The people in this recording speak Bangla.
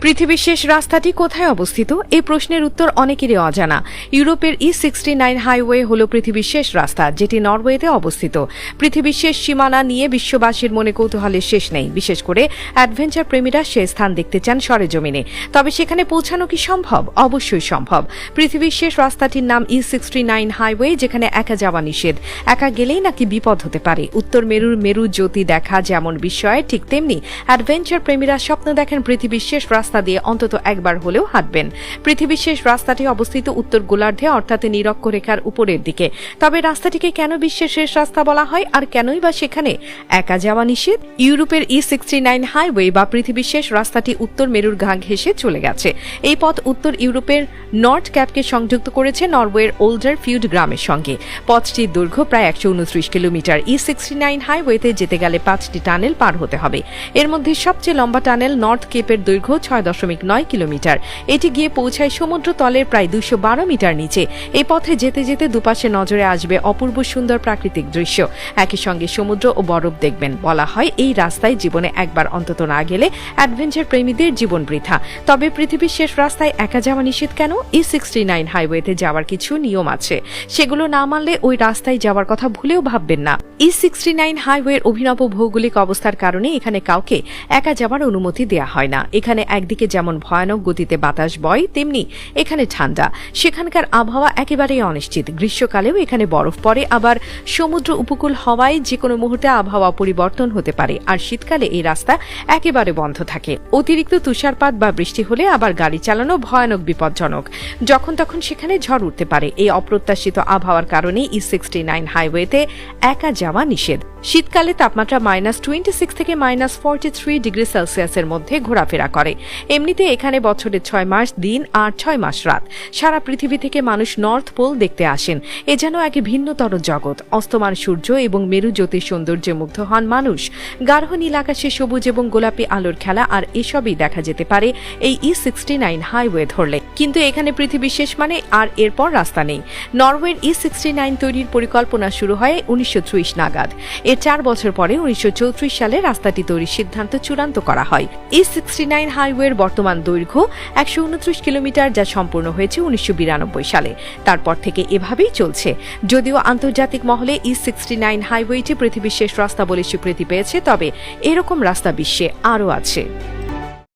পৃথিবীর শেষ রাস্তাটি কোথায় অবস্থিত? এই প্রশ্নের উত্তর অনেকেরই অজানা। ইউরোপের E69 হাইওয়ে হল পৃথিবীর শেষ রাস্তা, যেটি নরওয়েতে অবস্থিত। পৃথিবীর শেষ সীমানা নিয়ে বিশ্ববাসীর মনে কৌতূহলের শেষ নেই। বিশেষ করে অ্যাডভেঞ্চার প্রেমীরা সে স্থান দেখতে চান সরেজমিনে। তবে সেখানে পৌঁছানো কি সম্ভব? অবশ্যই সম্ভব। পৃথিবীর শেষ রাস্তাটির নাম E69 হাইওয়ে, যেখানে একা যাওয়া নিষেধ। একা গেলেই নাকি বিপদ হতে পারে। উত্তর মেরুর মেরু জ্যোতি দেখা যেমন বিস্ময়ের, ঠিক তেমনি অ্যাডভেঞ্চার প্রেমীরা স্বপ্ন দেখেন পৃথিবীর শেষ রাস্তা দিয়ে অন্তত একবার হলেও হাঁটবেন। পৃথিবীর শেষ রাস্তাটি অবস্থিত উত্তর গোলার্ধে, অর্থাৎ নিরক্ষরেখার উপরের দিকে। তবে রাস্তাটিকে কেন বিশ্বের শেষ রাস্তা বলা হয়, আর কেনই বা সেখানে একা যাওয়া নিষেধ? ইউরোপের E69 হাইওয়ে বা পৃথিবীর শেষ রাস্তাটি উত্তর মেরুর ঘা ঘেঁষে চলে গেছে। এই পথ উত্তর ইউরোপের নর্থ ক্যাপকে সংযুক্ত করেছে নরওয়ের ওল্ডার ফিউড গ্রামের সঙ্গে। পথটির দৈর্ঘ্য প্রায় 129 কিলোমিটার। E69 হাইওয়েতে যেতে গেলে 5টি টানেল পার হতে হবে। এর মধ্যে সবচেয়ে লম্বা টানেল নর্থ কেপের দৈর্ঘ্য 6.9 কিলোমিটার। এটি গিয়ে পৌঁছায় সমুদ্র তলের প্রায় 212 মিটার নিচে। এই পথে যেতে যেতে দুপাশে নজরে আসবে অপূর্ব সুন্দর প্রাকৃতিক দৃশ্য। একই সঙ্গে সমুদ্র ও বরফ দেখবেন। বলা হয় এই রাস্তায় জীবনে একবার অন্তত না গেলে অ্যাডভেঞ্চার প্রেমীদের জীবন বৃথা। তবে পৃথিবীর শেষ রাস্তায় একা যাওয়া নিষেধ কেন? E69 হাইওয়েতে যাওয়ার কিছু নিয়ম আছে, সেগুলো না মানলে ওই রাস্তায় যাওয়ার কথা ভুলেও ভাববেন না। E69 হাইওয়ের অভিনব ভৌগোলিক অবস্থার কারণে এখানে কাউকে একা যাওয়ার অনুমতি দেয়া হয় না। এখানে একদিকে যেমন ভয়ানক গতিতে বাতাস বয়, তেমনি এখানে ঠান্ডা। সেখানকার আবহাওয়া একেবারেই অনিশ্চিত। গ্রীষ্মকালেও এখানে বরফ পড়ে, আবার সমুদ্র উপকূল হওয়ায় যে কোনো মুহূর্তে আবহাওয়া পরিবর্তন হতে পারে। আর শীতকালে এই রাস্তা একেবারে বন্ধ থাকে। অতিরিক্ত তুষারপাত বা বৃষ্টি হলে আবার গাড়ি চালানো ভয়ানক বিপজ্জনক। যখন তখন সেখানে ঝড় উঠতে পারে। এই অপ্রত্যাশিত আবহাওয়ার কারণে E69 হাইওয়েতে একা যাওয়া নিষেধ। শীতকালে তাপমাত্রা -26 থেকে -43 ডিগ্রি সেলসিয়াসের মধ্যে ঘোরাফেরা করে। এমনিতে এখানে বছরের 6 মাস দিন আর 6 মাস রাত। সারা পৃথিবী থেকে মানুষ নর্থ পোল দেখতে আসেন। এ যেন এক ভিন্নতর জগৎ। অস্তমান সূর্য এবং মেরু জ্যোতির সৌন্দর্যে মুগ্ধ হন মানুষ। গাঢ় নীল আকাশে সবুজ এবং গোলাপি আলোর খেলা, আর এসবই দেখা যেতে পারে এই E69 হাইওয়ে ধরলে। কিন্তু এখানে পৃথিবী শেষ মানে আর এরপর রাস্তা নেই। নরওয়ের E69 তৈরির পরিকল্পনা শুরু হয় 1930 নাগাদ। এর 4 বছর পরে 1934 সালে রাস্তাটি তৈরির সিদ্ধান্ত চূড়ান্ত করা হয়। E69 হাইওয়ের বর্তমান দৈর্ঘ্য 129 কিলোমিটার, যা সম্পূর্ণ হয়েছে 1992 সালে। তারপর থেকে এভাবেই চলছে। যদিও আন্তর্জাতিক মহলে E69 হাইওয়েটি পৃথিবীর শেষ রাস্তা বলে স্বীকৃতি পেয়েছে, তবে এরকম রাস্তা বিশ্বে আরও আছে।